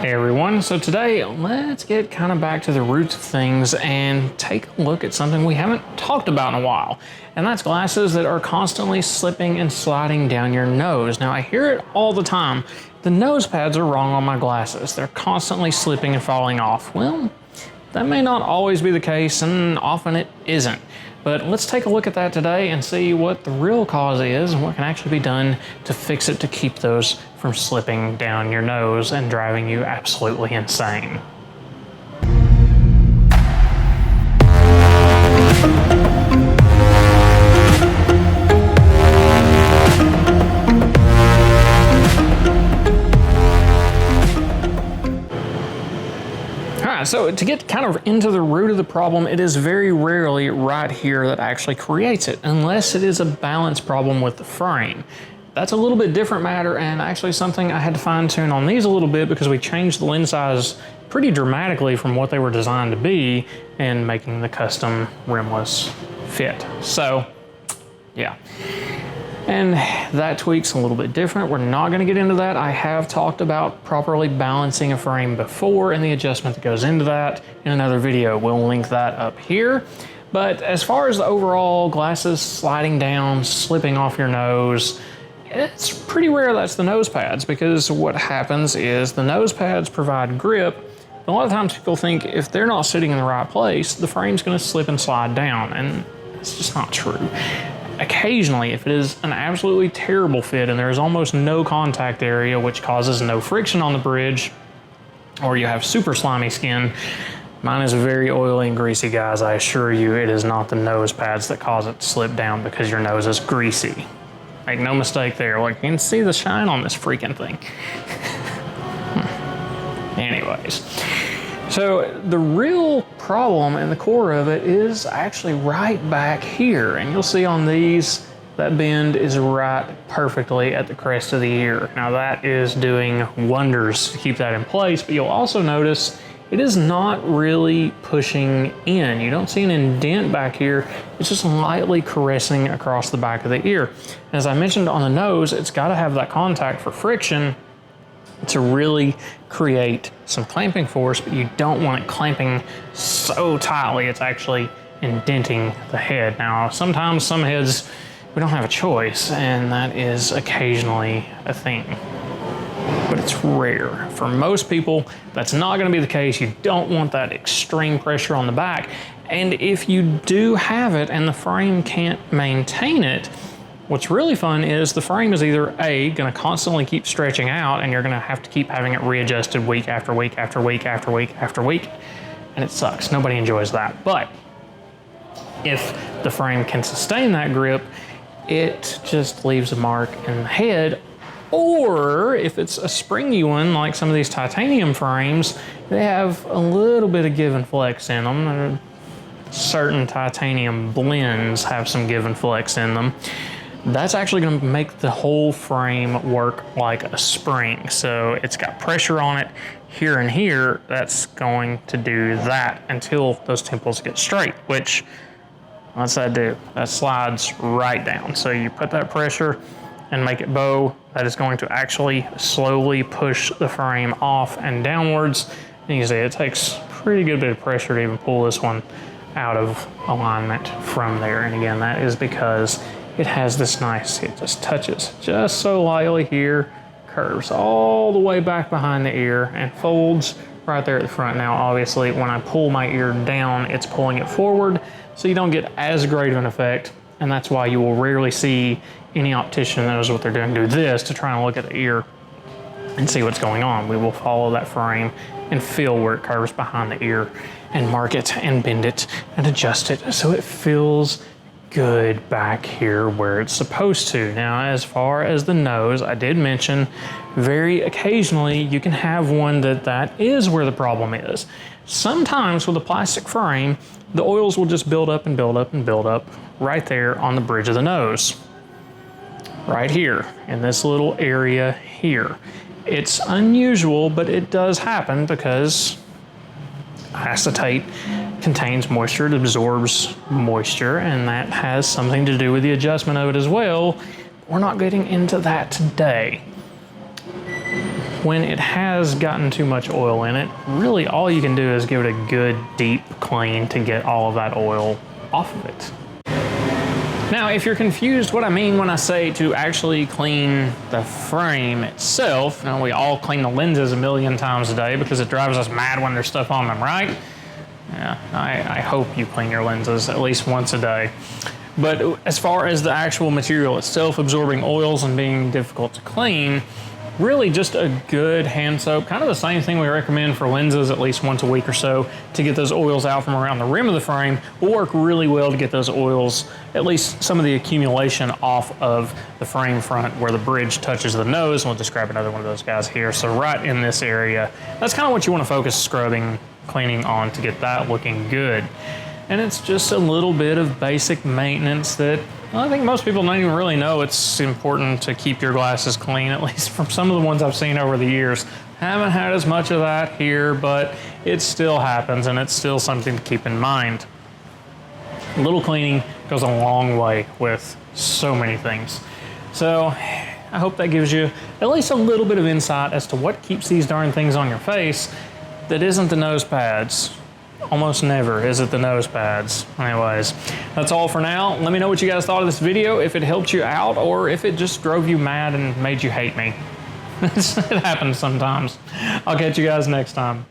Hey everyone, so today let's get kind of back to the roots of things and take a look at something we haven't talked about in a while, and that's glasses that are constantly slipping and sliding down your nose. Now I hear it all the time, the nose pads are wrong on my glasses, they're constantly slipping and falling off. Well, that may not always be the case, and often it isn't. But let's take a look at that today and see what the real cause is and what can actually be done to fix it to keep those from slipping down your nose and driving you absolutely insane. So to get kind of into the root of the problem, it is very rarely right here that actually creates it, unless it is a balance problem with the frame. That's a little bit different matter, and actually something I had to fine tune on these a little bit because we changed the lens size pretty dramatically from what they were designed to be in making the custom rimless fit. So yeah. And that tweak's a little bit different. We're not gonna get into that. I have talked about properly balancing a frame before and the adjustment that goes into that in another video. We'll link that up here. But as far as the overall glasses sliding down, slipping off your nose, it's pretty rare that's the nose pads, because what happens is the nose pads provide grip. A lot of times people think if they're not sitting in the right place, the frame's gonna slip and slide down, and it's just not true. Occasionally, if it is an absolutely terrible fit and there's almost no contact area, which causes no friction on the bridge, or you have super slimy skin, mine is very oily and greasy, guys. I assure you, it is not the nose pads that cause it to slip down because your nose is greasy. Make no mistake there. Like, you can see the shine on this freaking thing. Anyways. So the real problem and the core of it is actually right back here. And you'll see on these, that bend is right perfectly at the crest of the ear. Now that is doing wonders to keep that in place, but you'll also notice it is not really pushing in. You don't see an indent back here. It's just lightly caressing across the back of the ear. As I mentioned on the nose, it's got to have that contact for friction to really create some clamping force, but you don't want it clamping so tightly it's actually indenting the head. Now, sometimes some heads, we don't have a choice, and that is occasionally a thing. But it's rare. For most people, that's not gonna be the case. You don't want that extreme pressure on the back. And if you do have it and the frame can't maintain it, what's really fun is the frame is either A, gonna constantly keep stretching out and you're gonna have to keep having it readjusted week after week after week after week after week, and it sucks. Nobody enjoys that. But if the frame can sustain that grip, it just leaves a mark in the head. Or if it's a springy one, like some of these titanium frames, they have a little bit of give and flex in them. Certain titanium blends have some give and flex in them. That's actually going to make the whole frame work like a spring. So it's got pressure on it here and here. That's going to do that until those temples get straight, which what's that do? That slides right down. So you put that pressure and make it bow. That is going to actually slowly push the frame off and downwards. And you can see it takes a pretty good bit of pressure to even pull this one out of alignment from there. And again, that is because it has this nice, it just touches just so lightly here, curves all the way back behind the ear and folds right there at the front. Now, obviously, when I pull my ear down, it's pulling it forward, so you don't get as great of an effect, and that's why you will rarely see any optician that knows what they're doing do this to try and look at the ear and see what's going on. We will follow that frame and feel where it curves behind the ear and mark it and bend it and adjust it so it feels good back here where it's supposed to. Now, as far as the nose, I did mention very occasionally you can have one that is where the problem is. Sometimes with a plastic frame, the oils will just build up and build up and build up right there on the bridge of the nose. Right here in this little area here. It's unusual, but it does happen because acetate contains moisture, it absorbs moisture, and that has something to do with the adjustment of it as well. We're not getting into that today. when it has gotten too much oil in it, really all you can do is give it a good deep clean to get all of that oil off of it. Now, if you're confused what I mean when I say to actually clean the frame itself, now we all clean the lenses a million times a day because it drives us mad when there's stuff on them, right? Yeah, I hope you clean your lenses at least once a day. But as far as the actual material itself absorbing oils and being difficult to clean, really just a good hand soap, kind of the same thing we recommend for lenses at least once a week or so to get those oils out from around the rim of the frame, will work really well to get those oils, at least some of the accumulation off of the frame front where the bridge touches the nose. We'll just grab another one of those guys here. So right in this area, that's kind of what you want to focus scrubbing, cleaning on to get that looking good. And it's just a little bit of basic maintenance that, well, I think most people don't even really know it's important to keep your glasses clean, at least from some of the ones I've seen over the years. Haven't had as much of that here, but it still happens and it's still something to keep in mind. A little cleaning goes a long way with so many things. So I hope that gives you at least a little bit of insight as to what keeps these darn things on your face that isn't the nose pads. Almost never is it the nose pads. Anyways, that's all for now. Let me know what you guys thought of this video, if it helped you out or if it just drove you mad and made you hate me. It happens sometimes. I'll catch you guys next time.